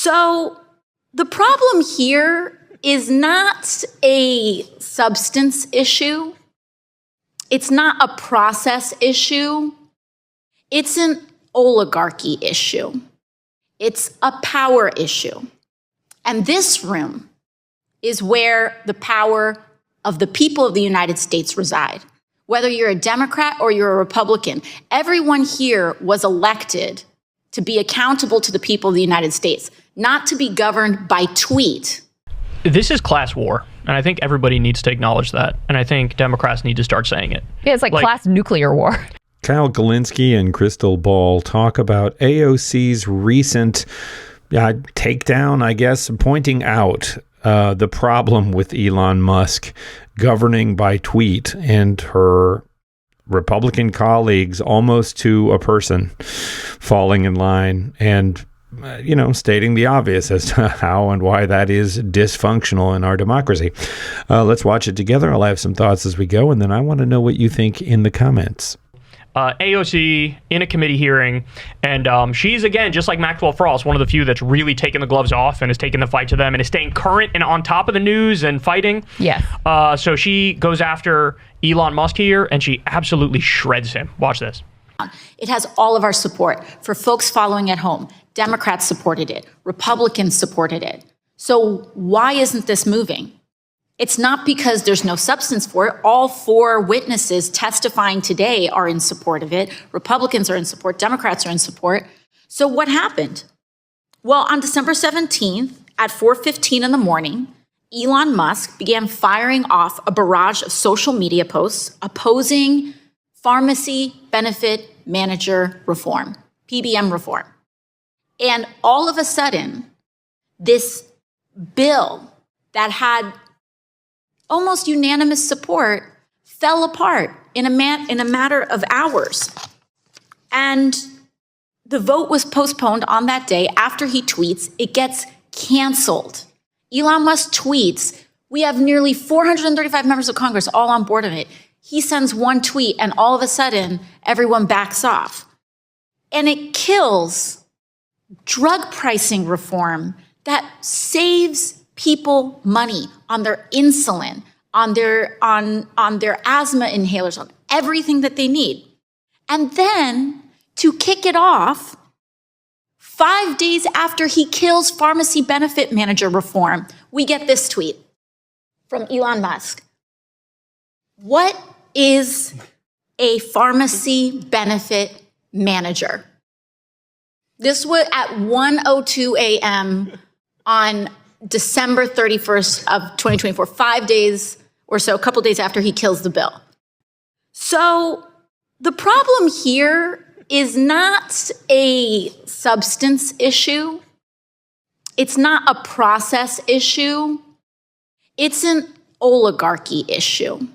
So the problem here is not a substance issue. It's not a process issue. It's an oligarchy issue. It's a power issue. And this room is where the power of the people of the United States reside. Whether you're a Democrat or you're a Republican, everyone here was elected to be accountable to the people of the United States, not to be governed by tweet. This is class war, and I think everybody needs to acknowledge that, and I think Democrats need to start saying it. Yeah, it's like class nuclear war. Kyle Kulinski and Krystal Ball talk about AOC's recent takedown, I guess, pointing out the problem with Elon Musk governing by tweet and her Republican colleagues almost to a person falling in line and stating the obvious as to how and why that is dysfunctional in our democracy. Let's watch it together. I'll have some thoughts as we go, and then I want to know what you think in the comments. AOC in a committee hearing, and she's, again, just like Maxwell Frost, one of the few that's really taken the gloves off and is taking the fight to them and is staying current and on top of the news and fighting. Yes. So she goes after Elon Musk here, and she absolutely shreds him. Watch this. It has all of our support. For folks following at home, Democrats supported it. Republicans supported it. So why isn't this moving? It's not because there's no substance for it. All four witnesses testifying today are in support of it. Republicans are in support. Democrats are in support. So what happened? Well, on December 17th at 4:15 in the morning, Elon Musk began firing off a barrage of social media posts opposing pharmacy benefit manager reform, PBM reform. And all of a sudden, this bill that had almost unanimous support fell apart in a matter of hours. And the vote was postponed on that day. After he tweets, it gets canceled. Elon Musk tweets, we have nearly 435 members of Congress all on board of it. He sends one tweet and all of a sudden, everyone backs off. And it kills drug pricing reform that saves people money on their insulin, on their asthma inhalers, on everything that they need. And then to kick it off, 5 days after he kills pharmacy benefit manager reform, we get this tweet from Elon Musk. What is a pharmacy benefit manager? This was at 1:02 a.m. on December 31st of 2024, 5 days or so, a couple days after he kills the bill. So the problem here is not a substance issue. It's not a process issue. It's an oligarchy issue.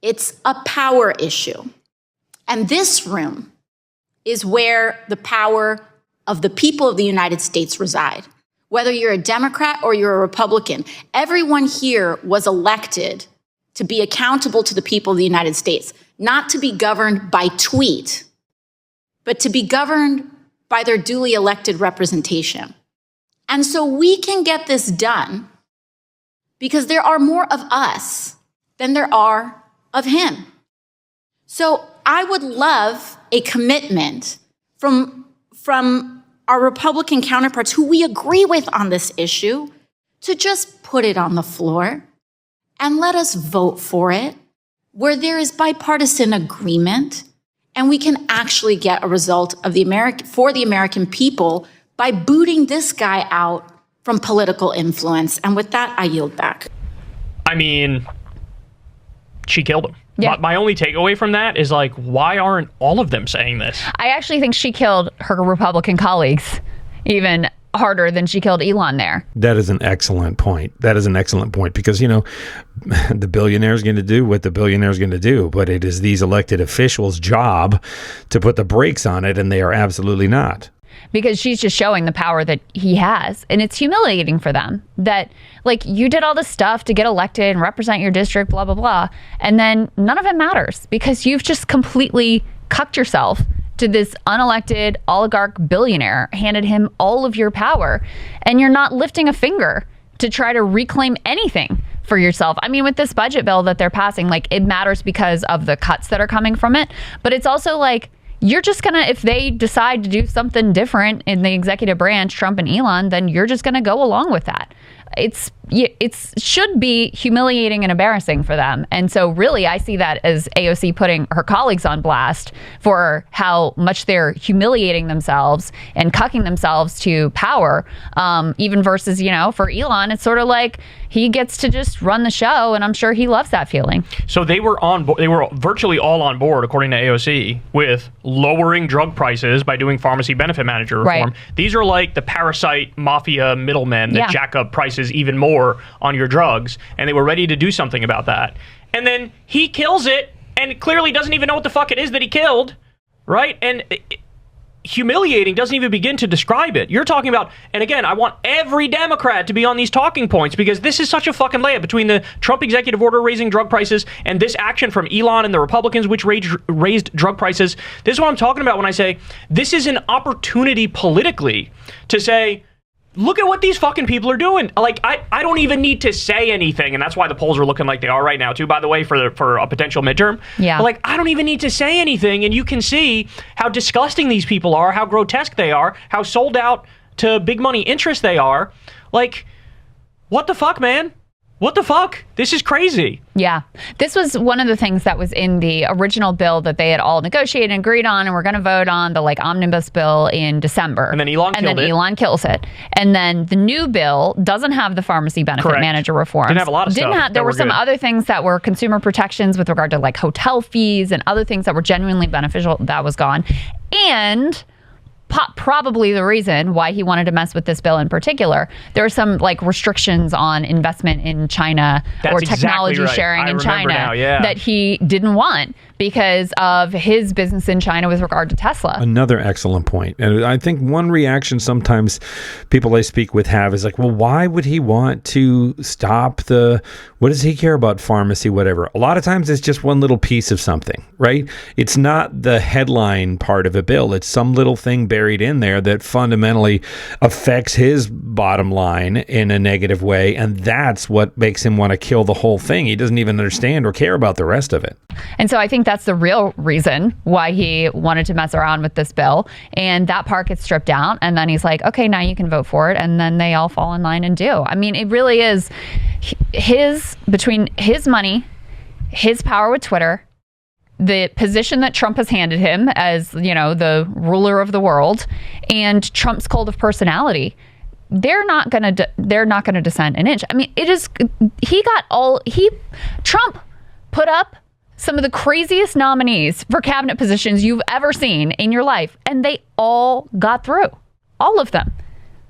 It's a power issue. And this room is where the power of the people of the United States reside. Whether you're a Democrat or you're a Republican, everyone here was elected to be accountable to the people of the United States, not to be governed by tweet, but to be governed by their duly elected representation. And so we can get this done because there are more of us than there are of him. So I would love a commitment from our Republican counterparts who we agree with on this issue to just put it on the floor and let us vote for it where there is bipartisan agreement and we can actually get a result of for the American people by booting this guy out from political influence. And with that, I yield back. I mean, she killed him. Yeah. My only takeaway from that is, like, why aren't all of them saying this? I actually think she killed her Republican colleagues even harder than she killed Elon there. That is an excellent point. That is an excellent point because, the billionaire is going to do what the billionaire is going to do, but it is these elected officials' job to put the brakes on it, and they are absolutely not. Because she's just showing the power that he has. And it's humiliating for them that, you did all this stuff to get elected and represent your district, blah, blah, blah. And then none of it matters because you've just completely cucked yourself to this unelected oligarch billionaire, handed him all of your power, and you're not lifting a finger to try to reclaim anything for yourself. I mean, with this budget bill that they're passing, like, it matters because of the cuts that are coming from it. But it's also like, you're just gonna, if they decide to do something different in the executive branch, Trump and Elon, then you're just gonna go along with that. It should be humiliating and embarrassing for them. And so really, I see that as AOC putting her colleagues on blast for how much they're humiliating themselves and cucking themselves to power, even versus, for Elon, it's sort of like he gets to just run the show, and I'm sure he loves that feeling. So they were they were virtually all on board, according to AOC, with lowering drug prices by doing pharmacy benefit manager reform. Right. These are like the parasite mafia middlemen that jack up prices even more on your drugs, and they were ready to do something about that. And then he kills it, and clearly doesn't even know what the fuck it is that he killed, right? And humiliating doesn't even begin to describe it. You're talking about, and again, I want every Democrat to be on these talking points, because this is such a fucking layup between the Trump executive order raising drug prices and this action from Elon and the Republicans which raised drug prices. This is what I'm talking about when I say this is an opportunity politically to say, look at what these fucking people are doing. Like, I don't even need to say anything, and that's why the polls are looking like they are right now, too, by the way, for a potential midterm. Yeah. But, like, I don't even need to say anything, and you can see how disgusting these people are, how grotesque they are, how sold out to big money interests they are. Like, what the fuck, man? What the fuck? This is crazy. Yeah. This was one of the things that was in the original bill that they had all negotiated and agreed on, and we're going to vote on the omnibus bill in December. And then Elon kills it. And then the new bill doesn't have the pharmacy benefit manager reforms. Didn't have a lot of stuff. There were some other things that were consumer protections with regard to hotel fees and other things that were genuinely beneficial. That was gone. And probably the reason why he wanted to mess with this bill in particular, there are some restrictions on investment in China or technology sharing in China that he didn't want because of his business in China with regard to Tesla. Another excellent point. And I think one reaction sometimes people I speak with have is like, well, why would he want to stop what does he care about pharmacy, whatever? A lot of times it's just one little piece of something, right? It's not the headline part of a bill. It's some little thing buried in there that fundamentally affects his bottom line in a negative way. And that's what makes him want to kill the whole thing. He doesn't even understand or care about the rest of it. And so I think that's the real reason why he wanted to mess around with this bill. And that part gets stripped out. And then he's like, okay, now you can vote for it. And then they all fall in line and do. I mean, it really is between his money, his power with Twitter, the position that Trump has handed him as, the ruler of the world, and Trump's cult of personality. They're not going to descend an inch. I mean, Trump put up some of the craziest nominees for cabinet positions you've ever seen in your life, and they all got through. All of them.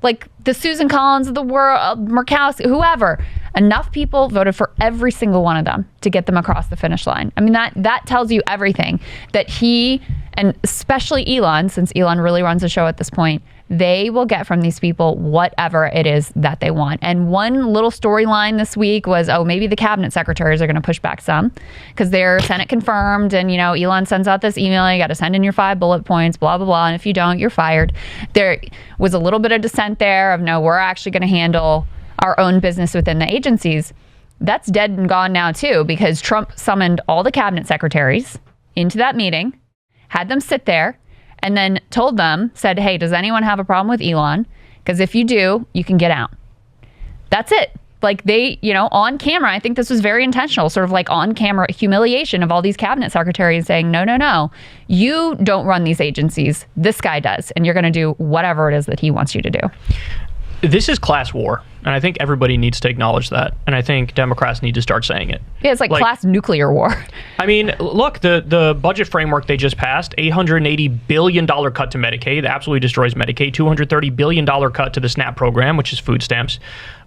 Like the Susan Collins of the world, Murkowski, whoever. Enough people voted for every single one of them to get them across the finish line. I mean, that tells you everything. That he, and especially Elon, since Elon really runs the show at this point, they will get from these people whatever it is that they want. And one little storyline this week was, maybe the cabinet secretaries are going to push back some because they're Senate confirmed. And, Elon sends out this email, you got to send in your 5 bullet points, blah, blah, blah. And if you don't, you're fired. There was a little bit of dissent there of, no, we're actually going to handle our own business within the agencies. That's dead and gone now, too, because Trump summoned all the cabinet secretaries into that meeting, had them sit there, and then said, hey, does anyone have a problem with Elon? Because if you do, you can get out. That's it. They, on camera, I think this was very intentional, sort of on camera humiliation of all these cabinet secretaries saying, no, you don't run these agencies. This guy does. And you're going to do whatever it is that he wants you to do. This is class war, and I think everybody needs to acknowledge that, and I think Democrats need to start saying it. Yeah, it's like class nuclear war. I mean, look, the budget framework they just passed, $880 billion cut to Medicaid, absolutely destroys Medicaid, $230 billion cut to the SNAP program, which is food stamps.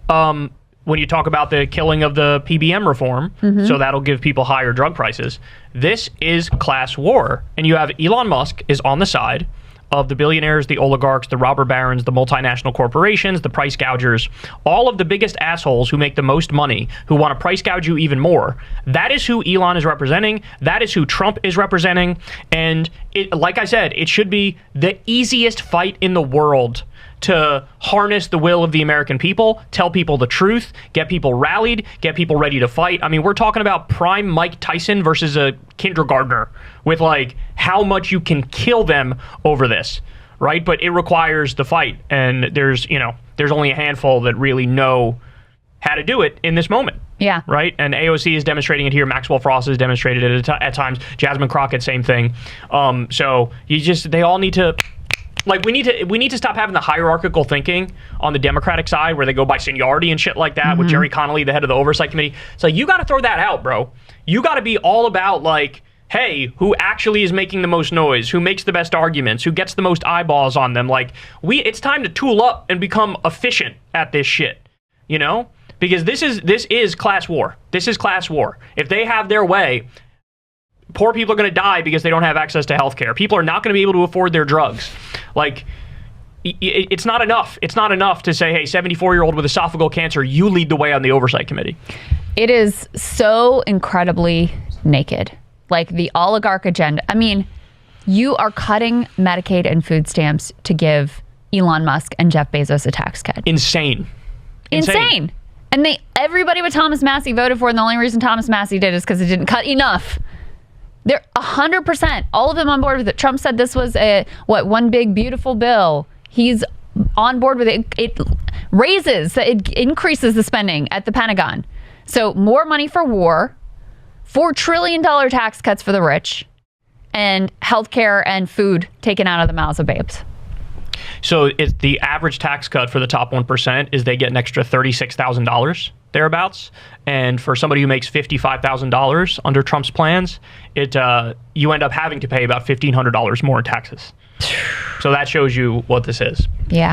When you talk about the killing of the PBM reform, so that'll give people higher drug prices, this is class war, and you have Elon Musk is on the side of the billionaires, the oligarchs, the robber barons, the multinational corporations, the price gougers, all of the biggest assholes who make the most money, who want to price gouge you even more. That is who Elon is representing. That is who Trump is representing. And like I said, it should be the easiest fight in the world to harness the will of the American people, tell people the truth, get people rallied, get people ready to fight. I mean, we're talking about prime Mike Tyson versus a kindergartner with like how much you can kill them over this, right? But it requires the fight. And there's only a handful that really know how to do it in this moment. Yeah. Right? And AOC is demonstrating it here. Maxwell Frost has demonstrated it at times. Jasmine Crockett, same thing. So they all need to... Like, we need to stop having the hierarchical thinking on the Democratic side where they go by seniority and shit like that with Jerry Connolly, the head of the Oversight Committee. It's like, you got to throw that out, bro. You got to be all about, like, hey, who actually is making the most noise, who makes the best arguments, who gets the most eyeballs on them. Like, it's time to tool up and become efficient at this shit, you know? Because this is class war. This is class war. If they have their way, poor people are going to die because they don't have access to health care. People are not going to be able to afford their drugs. Like, it's not enough. It's not enough to say, hey, 74-year-old with esophageal cancer, you lead the way on the Oversight Committee. It is so incredibly naked. Like, the oligarch agenda. I mean, you are cutting Medicaid and food stamps to give Elon Musk and Jeff Bezos a tax cut. Insane. And everybody but Thomas Massey voted for it, and the only reason Thomas Massey did is because it didn't cut enough. They're 100%, all of them on board with it. Trump said this was one big beautiful bill. He's on board with it. It increases the spending at the Pentagon. So more money for war, $4 trillion tax cuts for the rich, and healthcare and food taken out of the mouths of babes. So the average tax cut for the top 1% is they get an extra $36,000 thereabouts. And for somebody who makes $55,000 under Trump's plans, you end up having to pay about $1,500 more in taxes. So that shows you what this is. Yeah.